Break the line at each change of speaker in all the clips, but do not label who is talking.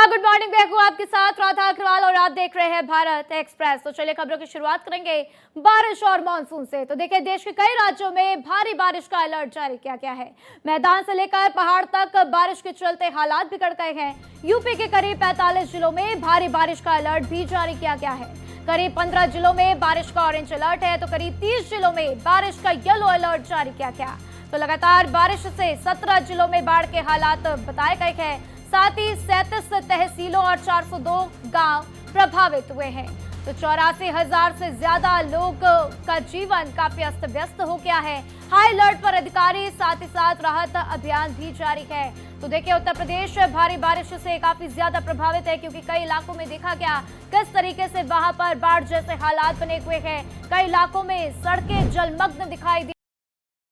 नमस्कार, good morning. मैं हूं आपके साथ राधा अग्रवाल और आप देख रहे हैं भारत एक्सप्रेस। तो चलिए खबरों की शुरुआत करेंगे बारिश और मानसून से। तो देखिए, देश के कई राज्यों में भारी बारिश का अलर्ट जारी किया गया है। मैदान से लेकर पहाड़ तक बारिश के चलते हालात बिगड़ गए हैं। यूपी के करीब 45 जिलों में भारी बारिश का अलर्ट भी जारी किया गया है। करीब 15 जिलों में बारिश का ऑरेंज अलर्ट है, तो करीब 30 जिलों में बारिश का येलो अलर्ट जारी किया गया। तो लगातार बारिश से 17 जिलों में बाढ़ के हालात बताए गए हैं। साथ ही 37 तहसीलों और 402 गांव प्रभावित हुए हैं। तो 84,000 से ज्यादा लोग का जीवन काफी अस्त व्यस्त हो गया है। हाई अलर्ट पर अधिकारी, साथ ही साथ राहत अभियान भी जारी है। तो देखिए, उत्तर प्रदेश भारी बारिश से काफी ज्यादा प्रभावित है, क्योंकि कई इलाकों में देखा गया किस तरीके से वहां पर बाढ़ जैसे हालात बने हुए हैं। कई इलाकों में सड़कें जलमग्न दिखाई दी।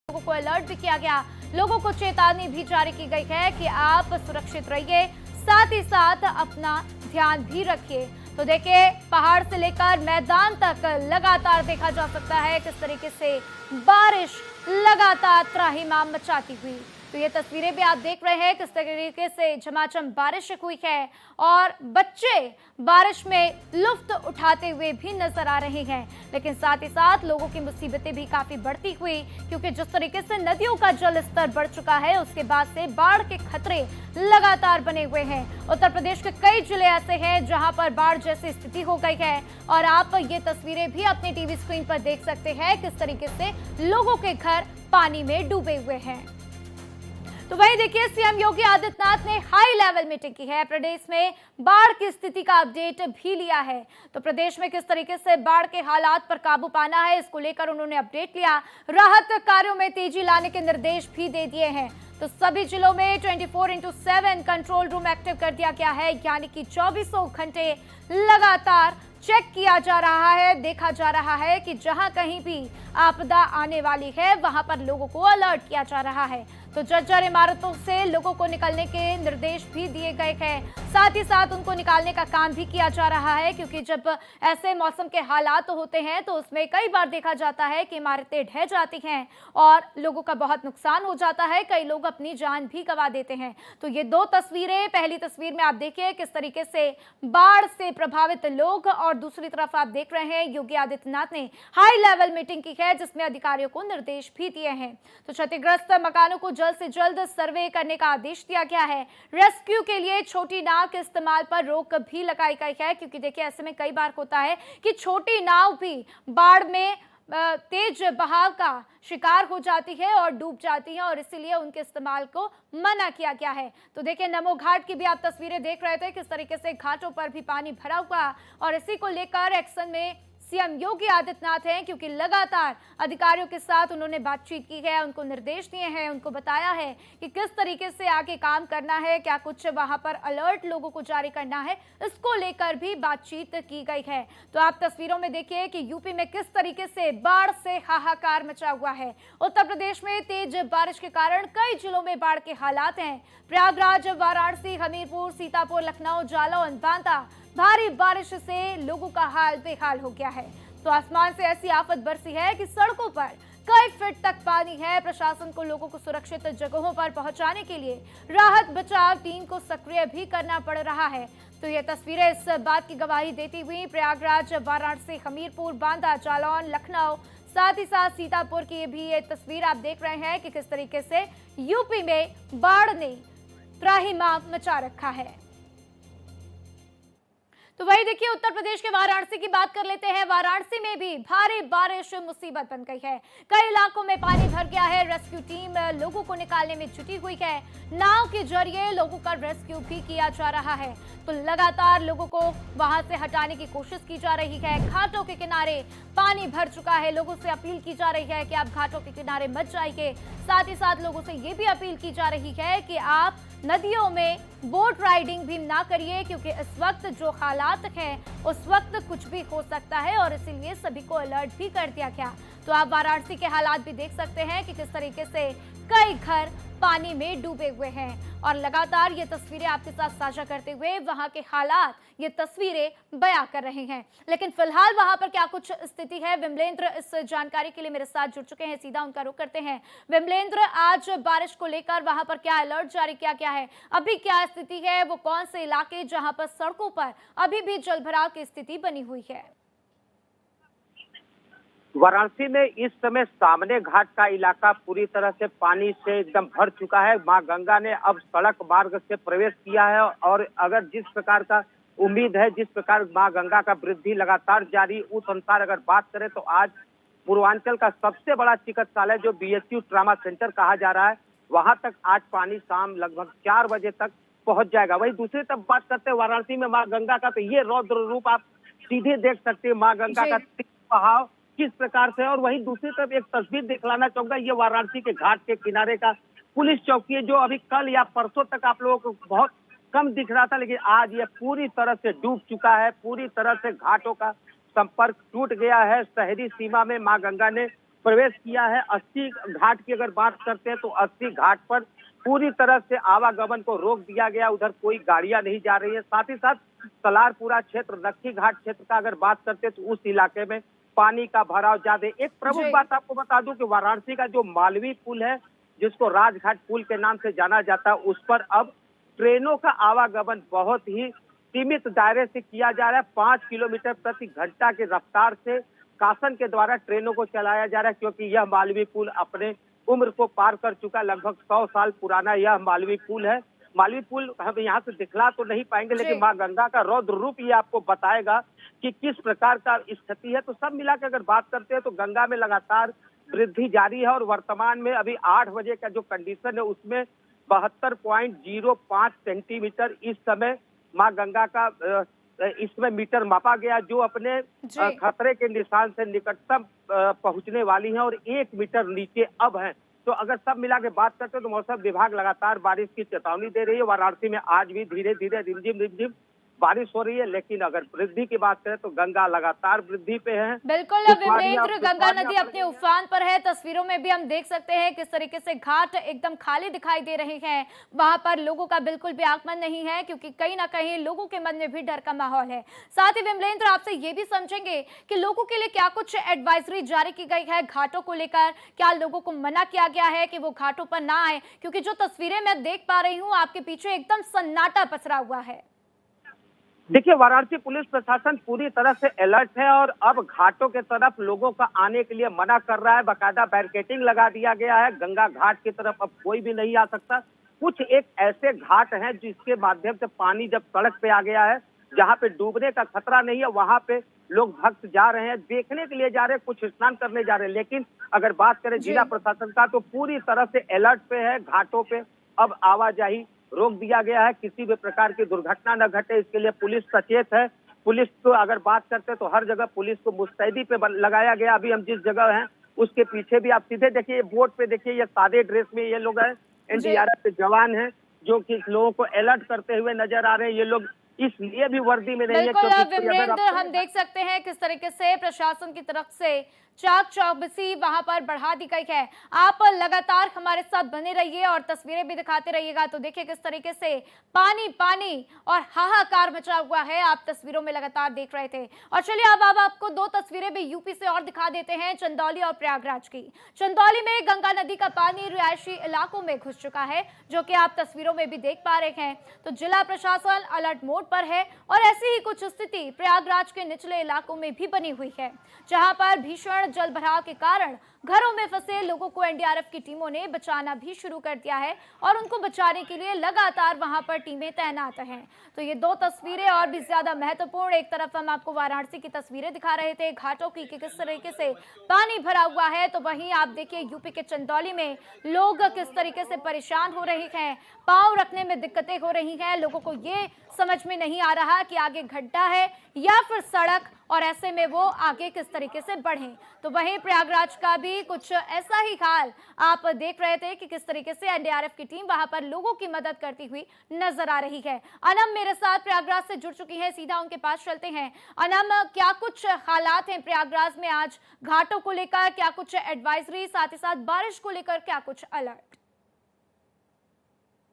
लोगों को अलर्ट भी किया गया। लोगों को चेतावनी भी जारी की गई है कि आप सुरक्षित रहिए, साथ ही साथ अपना ध्यान भी रखिए। तो देखिए, पहाड़ से लेकर मैदान तक लगातार देखा जा सकता है किस तरीके से बारिश लगातार त्राहिमाम मचाती हुई। तो ये तस्वीरें भी आप देख रहे हैं किस तरीके से झमाझम बारिश हुई है और बच्चे बारिश में लुत्फ उठाते हुए भी नजर आ रहे हैं। लेकिन साथ ही साथ लोगों की मुसीबतें भी काफी बढ़ती हुई, क्योंकि जिस तरीके से नदियों का जल स्तर बढ़ चुका है, उसके बाद से बाढ़ के खतरे लगातार बने हुए हैं। उत्तर प्रदेश के कई जिले ऐसे हैं जहां पर बाढ़ जैसी स्थिति हो गई है और आप ये तस्वीरें भी अपने टीवी स्क्रीन पर देख सकते हैं किस तरीके से लोगों के घर पानी में डूबे हुए हैं। तो वहीं देखिए, सीएम योगी आदित्यनाथ ने हाई लेवल मीटिंग की है। प्रदेश में बाढ़ की स्थिति का अपडेट भी लिया है। तो प्रदेश में किस तरीके से बाढ़ के हालात पर काबू पाना है, इसको लेकर उन्होंने अपडेट लिया। राहत कार्यों में तेजी लाने के निर्देश भी दे दिए हैं। तो सभी जिलों में 24/7 कंट्रोल रूम एक्टिव कर दिया गया है, यानी कि 24 घंटे लगातार चेक किया जा रहा है। देखा जा रहा है कि जहां कहीं भी आपदा आने वाली है, वहां पर लोगों को अलर्ट किया जा रहा है। तो जर्जर इमारतों से लोगों को निकलने के निर्देश भी दिए गए हैं। साथ ही साथ उनको निकालने का काम भी किया जा रहा है, क्योंकि जब ऐसे मौसम के हालात होते हैं तो उसमें कई बार देखा जाता है कि इमारतें ढह जाती हैं और लोगों का बहुत नुकसान हो जाता है। कई लोग अपनी जान भी गंवा देते हैं। तो ये दो तस्वीरें, पहली तस्वीर में आप देखिए किस तरीके से बाढ़ से प्रभावित लोग, और दूसरी तरफ आप देख रहे हैं योगी आदित्यनाथ ने हाई लेवल मीटिंग की है, जिसमें अधिकारियों को निर्देश भी दिए हैं। तो क्षतिग्रस्त मकानों को जल्द से जल्द सर्वे करने का आदेश दिया गया है। रेस्क्यू के लिए छोटी नाव के इस्तेमाल पर रोक भी लगाई गई है, क्योंकि देखिए, ऐसे में कई बार होता है कि छोटी नाव भी बाढ़ में तेज बहाव का शिकार हो जाती है और डूब जाती है, और इसीलिए उनके इस्तेमाल को मना किया गया है। तो देखिए, नमो घाट की भी आप तस्वीरें देख रहे थे किस तरीके से घाटों पर भी पानी भरा हुआ, और इसी को लेकर एक्शन में सीएम योगी आदित्यनाथ हैं, क्योंकि लगातार अधिकारियों के साथ उन्होंने बातचीत की है, उनको निर्देश दिए हैं, उनको बताया है कि किस तरीके से आगे काम करना है, क्या कुछ वहां पर अलर्ट लोगों को जारी करना है, इसको लेकर भी बातचीत की गई है। तो आप तस्वीरों में देखिए कि यूपी में किस तरीके से बाढ़ से हाहाकार मचा हुआ है। उत्तर प्रदेश में तेज बारिश के कारण कई जिलों में बाढ़ के हालात हैं। प्रयागराज, वाराणसी, हमीरपुर, सीतापुर, लखनऊ, जालौन, बांदा भारी बारिश से लोगों का हाल बेहाल हो गया है। तो आसमान से ऐसी आफत बरसी है कि सड़कों पर कई फीट तक पानी है। प्रशासन को लोगों को सुरक्षित जगहों पर पहुंचाने के लिए राहत बचाव टीम को सक्रिय भी करना पड़ रहा है। तो ये तस्वीरें इस बात की गवाही देती हुई प्रयागराज, वाराणसी, हमीरपुर, बांदा, जालौन, लखनऊ, साथ ही साथ सीतापुर की भी ये तस्वीर आप देख रहे हैं कि किस तरीके से यूपी में बाढ़ ने त्राहिमाम मचा रखा है। तो वही देखिए, उत्तर प्रदेश के वाराणसी की बात कर लेते हैं। वाराणसी में भी भारी बारिश मुसीबत बन गई है। कई इलाकों में पानी भर गया है। रेस्क्यू टीम लोगों को निकालने में जुटी हुई है। नाव के जरिए लोगों का रेस्क्यू भी किया जा रहा है। तो लगातार लोगों को वहां से हटाने की कोशिश की जा रही है। घाटों के किनारे पानी भर चुका है। लोगों से अपील की जा रही है कि आप घाटों के किनारे मत जाइए। साथ ही साथ लोगों से ये भी अपील की जा रही है कि आप नदियों में बोट राइडिंग भी ना करिए, क्योंकि इस वक्त जो हालात हैं उस वक्त कुछ भी हो सकता है, और इसीलिए सभी को अलर्ट भी कर दिया गया। तो आप वाराणसी के हालात भी देख सकते हैं कि किस तरीके से कई घर पानी में डूबे हुए हैं और लगातार ये तस्वीरें आपके साथ साझा करते हुए वहां के हालात, ये तस्वीरें बयां कर रहे हैं। लेकिन फिलहाल वहां पर क्या कुछ स्थिति है, विमलेंद्र इस जानकारी के लिए मेरे साथ जुड़ चुके हैं, सीधा उनका रुख करते हैं। विमलेंद्र, आज बारिश को लेकर वहां पर क्या अलर्ट जारी किया गया है, अभी क्या स्थिति है, वो कौन से इलाके जहां पर सड़कों पर अभी भी जलभराव की स्थिति बनी हुई है?
वाराणसी में इस समय सामने घाट का इलाका पूरी तरह से पानी से एकदम भर चुका है। मां गंगा ने अब सड़क मार्ग से प्रवेश किया है और अगर जिस प्रकार का उम्मीद है, जिस प्रकार मां गंगा का वृद्धि लगातार जारी, उस अनुसार अगर बात करें तो आज पूर्वांचल का सबसे बड़ा चिकित्सालय जो बीएचयू ट्रामा सेंटर कहा जा रहा है, वहां तक आज पानी शाम लगभग 4 बजे तक पहुंच जाएगा। वहीं दूसरी तरफ बात करते हैं वाराणसी में मां गंगा का, तो ये रौद्र रूप आप सीधे देख सकते हैं मां गंगा का बहाव किस प्रकार से। और वहीं दूसरी तरफ एक तस्वीर दिखलाना चाहूंगा, ये वाराणसी के घाट के किनारे का पुलिस चौकी है, जो अभी कल या परसों तक आप लोगों को बहुत कम दिख रहा था, लेकिन आज ये पूरी तरह से डूब चुका है। पूरी तरह से घाटों का संपर्क टूट गया है। शहरी सीमा में मां गंगा ने प्रवेश किया है। 80 घाट की अगर बात करते हैं तो 80 घाट पर पूरी तरह से आवागमन को रोक दिया गया, उधर कोई गाड़ियां नहीं जा रही है। साथ ही साथ सलारपुरा क्षेत्र, नक्की घाट क्षेत्र का अगर बात करते हैं तो उस इलाके में पानी का भराव ज्यादा। एक प्रमुख बात आपको बता दूं कि वाराणसी का जो मालवीय पुल है, जिसको राजघाट पुल के नाम से जाना जाता है, उस पर अब ट्रेनों का आवागमन बहुत ही सीमित दायरे से किया जा रहा है। 5 किलोमीटर प्रति घंटा की रफ्तार से शासन के द्वारा ट्रेनों को चलाया जा रहा है, क्योंकि यह मालवीय पुल अपने उम्र को पार कर चुका। लगभग 100 साल पुराना यह मालवीय पुल है। मालवीय पुल हम यहाँ से दिखला तो नहीं पाएंगे, लेकिन मां गंगा का रौद्र रूप ये आपको बताएगा कि किस प्रकार का स्थिति है। तो सब मिला के अगर बात करते हैं तो गंगा में लगातार वृद्धि जारी है और वर्तमान में अभी 8 बजे का जो कंडीशन है उसमें 72.05 सेंटीमीटर इस समय मां गंगा का इसमें मीटर मापा गया, जो अपने खतरे के निशान से निकटतम पहुंचने वाली है और 1 मीटर नीचे अब है। तो अगर सब मिला के बात करते हैं तो मौसम विभाग लगातार बारिश की चेतावनी दे रही है। वाराणसी में आज भी धीरे धीरे रिमझिम रिमझिम बारिश हो रही है, लेकिन अगर वृद्धि की बात करें तो गंगा लगातार वृद्धि पे है।
बिल्कुल विमलेंद्र, गंगा नदी अपने उफान पर है। तस्वीरों में भी हम देख सकते हैं किस तरीके से घाट एकदम खाली दिखाई दे रहे हैं। वहां पर लोगों का बिल्कुल भी आगमन नहीं है, क्योंकि कहीं ना कहीं लोगों के मन में भी डर का माहौल है। साथ ही विमलेंद्र, आपसे ये भी समझेंगे कि लोगों के लिए क्या कुछ एडवाइजरी जारी की गई है घाटों को लेकर, क्या लोगों को मना किया गया है कि वो घाटों पर ना आए, क्योंकि जो तस्वीरें मैं देख पा रही हूँ आपके पीछे एकदम सन्नाटा पसरा हुआ है।
देखिए, वाराणसी पुलिस प्रशासन पूरी तरह से अलर्ट है और अब घाटों के तरफ लोगों का आने के लिए मना कर रहा है। बाकायदा बैरिकेडिंग लगा दिया गया है। गंगा घाट की तरफ अब कोई भी नहीं आ सकता। कुछ एक ऐसे घाट हैं जिसके माध्यम से पानी जब सड़क पे आ गया है, जहां पे डूबने का खतरा नहीं है, वहां पे लोग भक्त जा रहे हैं, देखने के लिए जा रहे हैं, कुछ स्नान करने जा रहे हैं। लेकिन अगर बात करें जिला प्रशासन का तो पूरी तरह से अलर्ट पे है। घाटों पे अब आवाजाही रोक दिया गया है। किसी भी प्रकार की दुर्घटना न घटे, इसके लिए पुलिस सचेत है। पुलिस को अगर बात करते हैं तो हर जगह पुलिस को मुस्तैदी पे लगाया गया। अभी हम जिस जगह हैं उसके पीछे भी आप सीधे देखिए, बोर्ड पे देखिए, ये सादे ड्रेस में ये लोग हैं, एनडीआरएफ के जवान हैं, जो कि लोगों को अलर्ट करते हुए नजर आ रहे हैं। ये लोग इसलिए भी वर्दी में नहीं है क्योंकि
विमलेंद्र, हम देख सकते हैं किस तरीके से प्रशासन की तरफ से चाक चौकसी वहां पर बढ़ा दी गई है। आप लगातार हमारे साथ बने रहिए और तस्वीरें भी दिखाते रहिएगा। तो देखिए किस तरीके से पानी पानी और हाहाकार मचा हुआ है, आप तस्वीरों में लगातार देख रहे थे। और चलिए अब आपको 2 तस्वीरें भी यूपी से और दिखा देते हैं, चंदौली और प्रयागराज की। चंदौली में गंगा नदी का पानी रिहायशी इलाकों में घुस चुका है, जो कि आप तस्वीरों में भी देख पा रहे हैं। तो जिला प्रशासन अलर्ट मोड पर है और ऐसी ही कुछ स्थिति प्रयागराज के निचले इलाकों में भी बनी हुई है, जहां पर भीषण जल भराव के कारण घरों में फंसे लोगों को एनडीआरएफ की टीमों ने बचाना भी शुरू कर दिया है और उनको बचाने के लिए लगातार वहां पर टीमें तैनात हैं। तो ये 2 तस्वीरें और भी ज्यादा महत्वपूर्ण। एक तरफ हम आपको वाराणसी की तस्वीरें दिखा रहे थे घाटों की कि किस तरीके से पानी भरा हुआ है, तो वहीं आप देखिए यूपी के चंदौली में लोग किस तरीके से परेशान हो रहे हैं, पांव रखने में दिक्कतें हो रही हैं। लोगों को ये समझ में नहीं आ रहा कि आगे गड्ढा है या फिर सड़क, और ऐसे में वो आगे किस तरीके से बढ़ें। तो वहीं प्रयागराज का भी कुछ ऐसा ही हाल आप देख रहे थे कि किस तरीके से एनडीआरएफ की टीम वहां पर लोगों की मदद करती हुई नजर आ रही है। अनम मेरे साथ प्रयागराज से जुड़ चुकी है, सीधा उनके पास चलते हैं। अनम, क्या कुछ हालात हैं प्रयागराज में आज घाटों को लेकर, क्या कुछ एडवाइजरी, साथ ही साथ बारिश को लेकर क्या कुछ अलर्ट?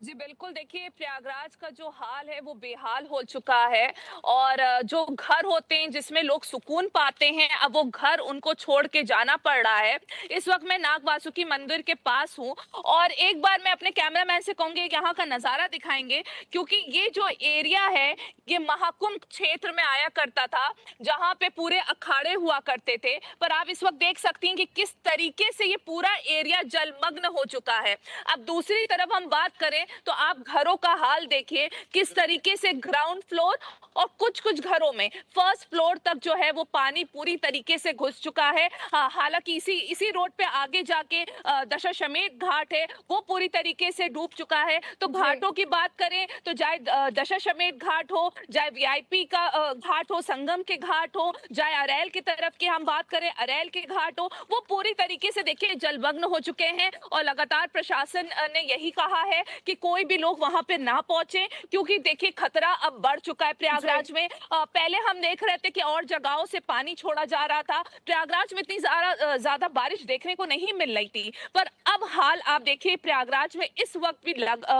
जी बिल्कुल, देखिए प्रयागराज का जो हाल है वो बेहाल हो चुका है और जो घर होते हैं जिसमें लोग सुकून पाते हैं, अब वो घर उनको छोड़ के जाना पड़ रहा है। इस वक्त मैं नाग वासुकी मंदिर के पास हूँ और एक बार मैं अपने कैमरामैन से कहूंगी कि यहाँ का नज़ारा दिखाएंगे, क्योंकि ये जो एरिया है ये महाकुंभ क्षेत्र में आया करता था, जहाँ पे पूरे अखाड़े हुआ करते थे। पर आप इस वक्त देख सकती हैं कि किस तरीके से ये पूरा एरिया जलमग्न हो चुका है। अब दूसरी तरफ हम बात करें तो आप घरों का हाल देखिए, किस तरीके से ग्राउंड फ्लोर और कुछ कुछ घरों में फर्स्ट फ्लोर तक जो है वो पानी पूरी तरीके से घुस चुका है। हालांकि इसी इसी रोड पे आगे जाके दशाश्वमेध घाट है, वो पूरी तरीके से डूब चुका है। तो
जी।
घाटों की बात करें तो चाहे दशाश्वमेध घाट हो, चाहे वीआईपी का घाट हो, संगम के घाट हो, चाहे अरैल की तरफ की हम बात करें, अरैल के घाट हो, वो पूरी तरीके से देखिए जलमग्न हो चुके हैं। और लगातार प्रशासन ने यही कहा है कि कोई भी लोग वहां पे ना पहुंचे, क्योंकि देखिए खतरा अब बढ़ चुका है प्रयागराज में। पहले हम देख रहे थे कि और जगहों से पानी छोड़ा जा रहा था, प्रयागराज में इतनी ज्यादा बारिश देखने को नहीं मिल रही थी। पर अब हाल आप देखिए, प्रयागराज में इस वक्त भी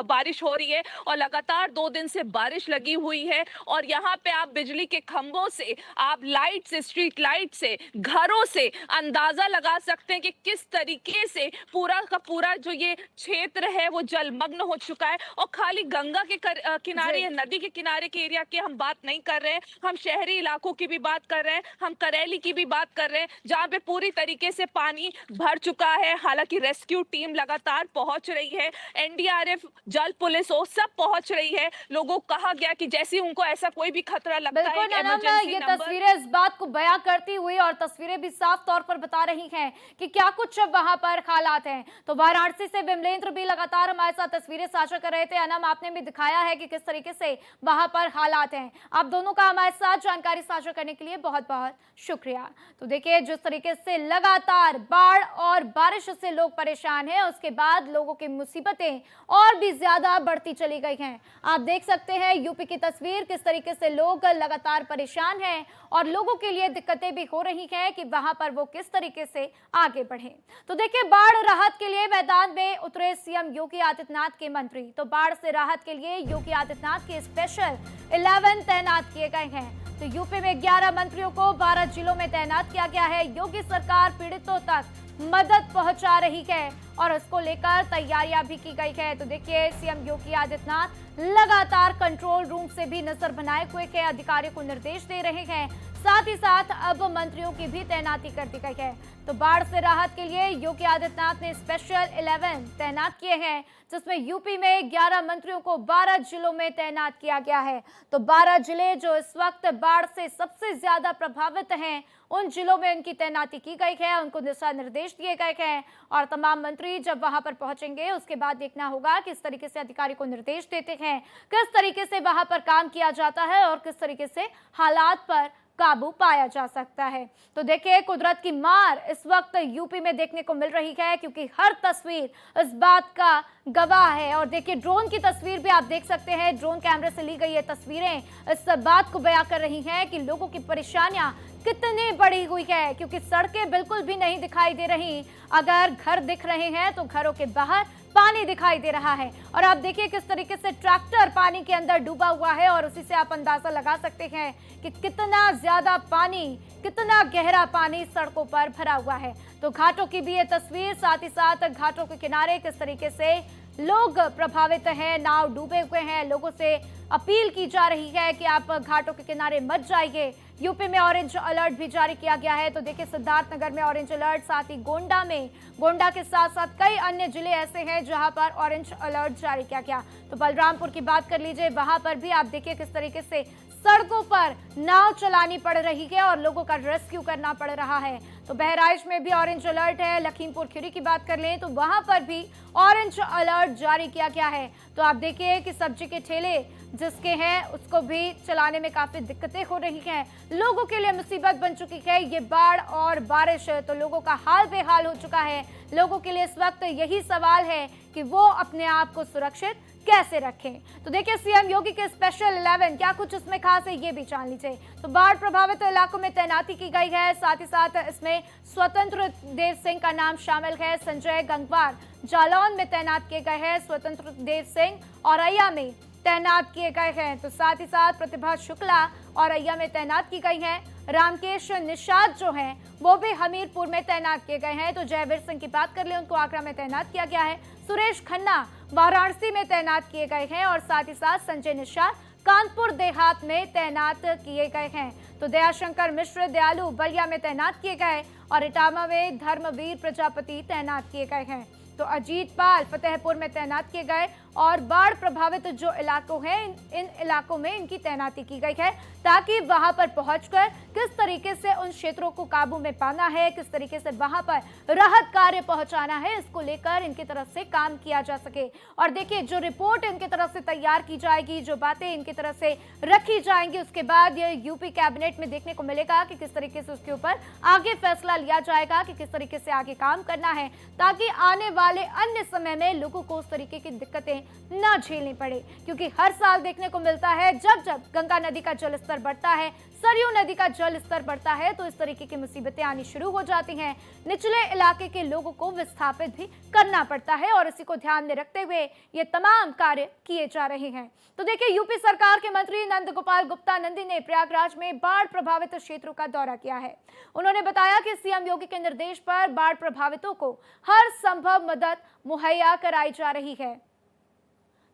बारिश हो रही है और लगातार 2 दिन से बारिश लगी हुई है। और यहाँ पे आप बिजली के खंभों से, आप लाइट से, स्ट्रीट लाइट से, घरों से अंदाजा लगा सकते हैं कि किस तरीके से पूरा का पूरा जो ये क्षेत्र है वो जलमग्न हो चुका है। और खाली गंगा के किनारे या नदी के किनारे के एरिया की हम बात नहीं कर रहे हैं, हम शहरी इलाकों की भी बात कर रहे हैं, हम करेली की भी बात कर रहे हैं, जहां पे पूरी तरीके से पानी भर चुका है। हालांकि रेस्क्यू टीम लगातार पहुंच रही है, एनडीआरएफ, जल पुलिस हो, सब पहुंच रही है। लोगों को कहा गया कि जैसे उनको ऐसा कोई भी खतरा लगता है,
बिल्कुल
एक
ननम,
इमरजेंसी
ये
नंबर।
तस्वीरें इस बात को बयां करती हुई और तस्वीरें भी साफ तौर पर बता रही हैं कि क्या कुछ वहां पर हालात हैं। तो वाराणसी से विमलेंद्र भी लगातार हमारे साथ तस्वीरें साझा कर रहे थे। अनम, आपने भी दिखाया है कि किस तरीके से वहां पर हालात हैं। आप दोनों का हमारे साथ जानकारी साझा करने के लिए बहुत बहुत शुक्रिया। तो देखिए, जिस तरीके से लगातार बाढ़ और बारिश से लोग परेशान हैं, उसके बाद लोगों की मुसीबतें और भी ज्यादा बढ़ती चली गई हैं। आप देख सकते हैं यूपी की तस्वीर, किस तरीके से लोग लगातार परेशान हैं और लोगों के लिए दिक्कतें भी हो रही हैं कि वहां पर वो किस तरीके से आगे बढ़े। तो देखिए, बाढ़ राहत के लिए मैदान में उतरे सीएम योगी आदित्यनाथ के मंत्री। तो बाढ़ से राहत के लिए योगी आदित्यनाथ के स्पेशल 11 तैनात किए गए हैं। तो यूपी में 11 मंत्रियों को 12 जिलों में तैनात किया गया है। योगी सरकार पीड़ितों तक मदद पहुंचा रही है और उसको लेकर तैयारियां भी की गई है। तो देखिए, सीएम योगी आदित्यनाथ लगातार कंट्रोल रूम से भी नजर बनाए हुए के अधिकारियों को निर्देश दे रहे हैं। साथ ही साथ अब मंत्रियों की भी तैनाती कर दी गई है। तो बाढ़ से राहत के लिए योगी आदित्यनाथ ने स्पेशल 11 तैनात किए हैं, जिसमें यूपी में 11 मंत्रियों को 12 जिलों में तैनात किया गया है। तो 12 जिले जो इस वक्त बाढ़ से सबसे ज्यादा प्रभावित हैं, उन जिलों में उनकी तैनाती की गई है, उनको दिशा निर्देश दिए गए हैं। और तमाम मंत्री जब वहां पर पहुंचेंगे, उसके बाद देखना होगा किस तरीके से अधिकारी को निर्देश देते हैं, किस तरीके से वहां पर काम किया जाता है और किस तरीके से हालात पर काबू पाया जा सकता है। तो देखिए, कुदरत की मार इस वक्त यूपी में देखने को मिल रही है, क्योंकि हर तस्वीर इस बात का गवाह है। और देखिए, ड्रोन की तस्वीर भी आप देख सकते हैं, ड्रोन कैमरे से ली गई ये तस्वीरें इस बात को बयां कर रही हैं कि लोगों की परेशानियां कितनी बढ़ी हुई है, क्योंकि सड़कें बिल्कुल भी नहीं दिखाई दे रही। अगर घर दिख रहे हैं तो घरों के बाहर पानी दिखाई दे रहा है। और आप देखिए किस तरीके से ट्रैक्टर पानी के अंदर डूबा हुआ है और उसी से आप अंदाजा लगा सकते हैं कि कितना ज्यादा पानी, कितना गहरा पानी सड़कों पर भरा हुआ है। तो घाटों की भी ये तस्वीर, साथ ही साथ घाटों के किनारे किस तरीके से लोग प्रभावित हैं, नाव डूबे हुए हैं। लोगों से अपील की जा रही है कि आप घाटों के किनारे मत जाइए। यूपी में ऑरेंज अलर्ट भी जारी किया गया है। तो देखिए, सिद्धार्थनगर में ऑरेंज अलर्ट, साथ ही गोंडा के साथ साथ कई अन्य जिले ऐसे हैं जहां पर ऑरेंज अलर्ट जारी किया गया। तो बलरामपुर की बात कर लीजिए, वहां पर भी आप देखिए किस तरीके से सड़कों पर नाव चलानी पड़ रही है और लोगों का रेस्क्यू करना पड़ रहा है। तो बहराइच में भी ऑरेंज अलर्ट है। लखीमपुर खीरी की बात कर लें तो वहां पर भी ऑरेंज अलर्ट जारी किया गया है। तो आप देखिए कि सब्जी के ठेले जिसके हैं उसको भी चलाने में काफी दिक्कतें हो रही हैं। लोगों के लिए मुसीबत बन चुकी है ये बाढ़ और बारिश। तो लोगों का हाल बेहाल हो चुका है। लोगों के लिए इस वक्त यही सवाल है कि वो अपने आप को सुरक्षित कैसे रखें। तो देखिए सीएम योगी के स्पेशल 11 क्या कुछ इसमें खास है, ये भी जान लीजिए। तो बाढ़ प्रभावित इलाकों में तैनाती की गई है, साथ ही साथ इसमें स्वतंत्र देव सिंह का नाम शामिल है। संजय गंगवार जालौन में तैनात किए गए हैं, स्वतंत्र देव सिंह औरैया में तैनात किए गए हैं। तो साथ ही साथ प्रतिभा शुक्ला औरैया में तैनात की गई हैं। रामकेश निषाद जो हैं वो भी हमीरपुर में तैनात किए गए हैं। तो जयवीर सिंह की बात कर ले, उनको आगरा में तैनात किया गया है। सुरेश खन्ना वाराणसी में तैनात किए गए हैं और साथ ही साथ संजय निषाद कानपुर देहात में तैनात किए गए हैं। तो दयाशंकर मिश्र दयालु बलिया में तैनात किए गए और इटावा में धर्मवीर प्रजापति तैनात किए गए हैं। तो अजीत पाल फतेहपुर में तैनात किए गए और बाढ़ प्रभावित जो इलाकों हैं इन इलाकों में इनकी तैनाती की गई है, ताकि वहां पर पहुंचकर किस तरीके से उन क्षेत्रों को काबू में पाना है, किस तरीके से वहां पर राहत कार्य पहुंचाना है, इसको लेकर इनकी तरफ से काम किया जा सके। और देखिए जो रिपोर्ट इनकी तरफ से तैयार की जाएगी, जो बातें इनकी तरफ से रखी जाएंगी, उसके बाद ये यूपी कैबिनेट में देखने को मिलेगा कि किस तरीके से उसके ऊपर आगे फैसला लिया जाएगा कि किस तरीके से आगे काम करना है, ताकि आने वाले अन्य समय में लोगों को उस तरीके की दिक्कतें ना झेलनी पड़े। क्योंकि हर साल देखने को मिलता है जब जब गंगा नदी का जलस्तर बढ़ता है, सरयू नदी का जल स्तर बढ़ता है, तो इस तरीके की मुसीबतें आनी शुरू हो जाती हैं। निचले इलाके के लोगों को विस्थापित भी करना पड़ता है और इसी को ध्यान में रखते हुए ये तमाम कार्य किए जा रहे हैं। तो देखिए यूपी सरकार के मंत्री नंद गोपाल गुप्ता नंदी ने प्रयागराज में बाढ़ प्रभावित क्षेत्रों का दौरा किया है। उन्होंने बताया कि सीएम योगी के निर्देश पर बाढ़ प्रभावितों को हर संभव मदद मुहैया कराई जा रही है।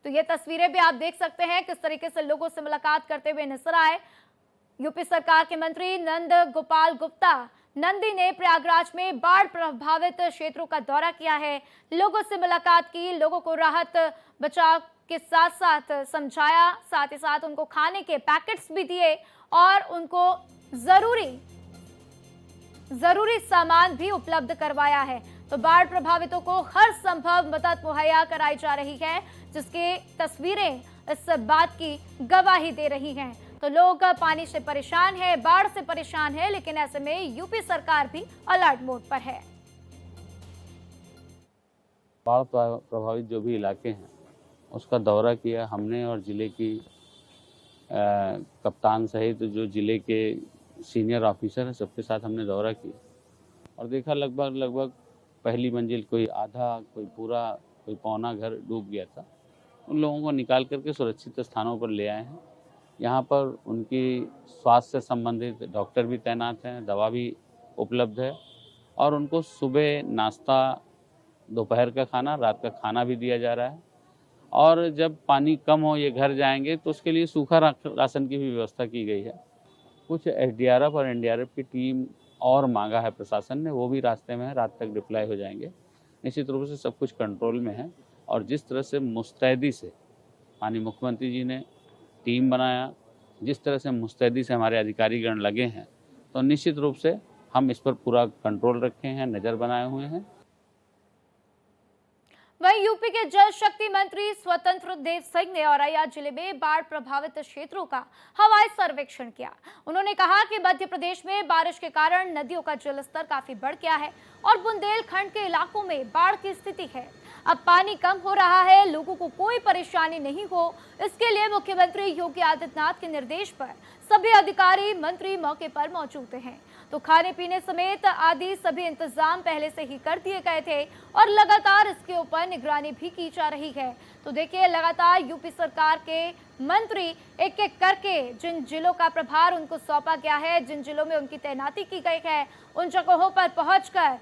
तो ये तस्वीरें भी आप देख सकते हैं किस तरीके से लोगों से मुलाकात करते हुए नजर आए। यूपी सरकार के मंत्री नंद गोपाल गुप्ता नंदी ने प्रयागराज में बाढ़ प्रभावित क्षेत्रों का दौरा किया है, लोगों से मुलाकात की, लोगों को राहत बचाव के साथ साथ समझाया, साथ ही साथ उनको खाने के पैकेट्स भी दिए और उनको जरूरी सामान भी उपलब्ध करवाया है। तो बाढ़ प्रभावितों को हर संभव मदद मुहैया कराई जा रही है, जिसकी तस्वीरें इस बात की गवाही दे रही हैं। तो लोग पानी से परेशान है, बाढ़ से परेशान है, लेकिन ऐसे में यूपी सरकार भी अलर्ट मोड पर है।
बाढ़ प्रभावित जो भी इलाके हैं उसका दौरा किया हमने और जिले की कप्तान सहित जो जिले के सीनियर ऑफिसर हैं सबके साथ हमने दौरा किया और देखा लगभग पहली मंजिल कोई आधा, कोई पूरा, कोई पौना घर डूब गया था। उन लोगों को निकाल करके सुरक्षित स्थानों पर ले आए हैं। यहाँ पर उनकी स्वास्थ्य से संबंधित डॉक्टर भी तैनात हैं, दवा भी उपलब्ध है और उनको सुबह नाश्ता, दोपहर का खाना, रात का खाना भी दिया जा रहा है। और जब पानी कम हो ये घर जाएंगे तो उसके लिए सूखा राशन की भी व्यवस्था की गई है। कुछ एसडीआरएफ और एनडीआरएफ की टीम और मांगा है प्रशासन ने, वो भी रास्ते में है, रात तक डिप्लॉय हो जाएंगे। निश्चित रूप से सब कुछ कंट्रोल में है और जिस तरह से मुस्तैदी से माननीय मुख्यमंत्री जी ने टीम बनाया, जिस तरह से मुस्तैदी से हमारे अधिकारीगण लगे हैं, तो निश्चित रूप से हम इस पर पूरा कंट्रोल रखे हैं, नज़र बनाए हुए हैं।
वहीं यूपी के जल शक्ति मंत्री स्वतंत्र देव सिंह ने औरैया जिले में बाढ़ प्रभावित क्षेत्रों का हवाई सर्वेक्षण किया। उन्होंने कहा कि मध्य प्रदेश में बारिश के कारण नदियों का जलस्तर काफी बढ़ गया है और बुंदेलखंड के इलाकों में बाढ़ की स्थिति है। अब पानी कम हो रहा है, लोगों को कोई परेशानी नहीं हो, इसके लिए मुख्यमंत्री योगी आदित्यनाथ के निर्देश पर सभी अधिकारी मंत्री मौके पर मौजूद हैं। तो खाने पीने समेत आदि सभी इंतजाम पहले से ही कर दिए गए थे और लगातार इसके ऊपर निगरानी भी की जा रही है। तो देखिए लगातार यूपी सरकार के मंत्री एक एक करके जिन जिलों का प्रभार उनको सौंपा गया है, जिन जिलों में उनकी तैनाती की गई है, उन जगहों पर पहुंचकर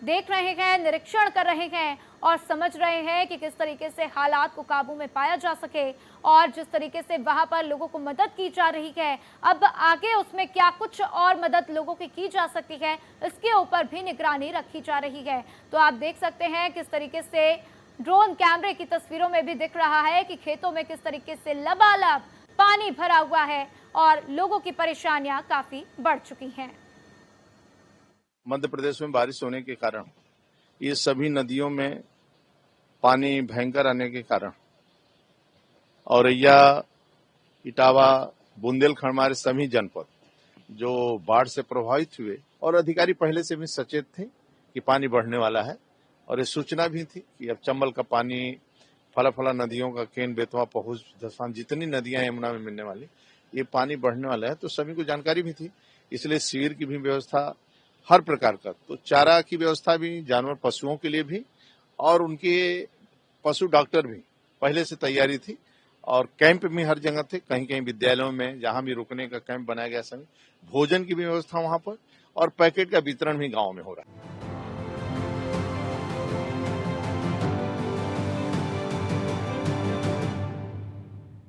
देख रहे हैं, निरीक्षण कर रहे हैं और समझ रहे हैं कि किस तरीके से हालात को काबू में पाया जा सके और जिस तरीके से वहां पर लोगों को मदद की जा रही है, अब आगे उसमें क्या कुछ और मदद लोगों की जा सकती है, इसके ऊपर भी निगरानी रखी जा रही है। तो आप देख सकते हैं किस तरीके से ड्रोन कैमरे की तस्वीरों में भी दिख रहा है कि खेतों में किस तरीके से लबालब पानी भरा हुआ है और लोगों की परेशानियां काफी बढ़ चुकी हैं।
मध्य प्रदेश में बारिश होने के कारण ये सभी नदियों में पानी भयंकर आने के कारण औरैया, इटावा, बुंदेलखंड हमारे सभी जनपद जो बाढ़ से प्रभावित हुए और अधिकारी पहले से भी सचेत थे कि पानी बढ़ने वाला है और ये सूचना भी थी कि अब चंबल का पानी फला फला नदियों का केन, बेतवा, पहुज, धसान, जितनी नदियां यमुना में मिलने वाली, ये पानी बढ़ने वाला है। तो सभी को जानकारी भी थी, इसलिए शिविर की भी व्यवस्था हर प्रकार का, तो चारा की व्यवस्था भी, जानवर पशुओं के लिए भी, और उनके पशु डॉक्टर भी पहले से तैयारी थी। और कैंप भी हर जगह थे, कहीं कहीं विद्यालयों में जहां भी रुकने का कैंप बनाया गया, सभी भोजन की भी व्यवस्था वहां पर, और पैकेट का वितरण भी गांव में हो रहा है।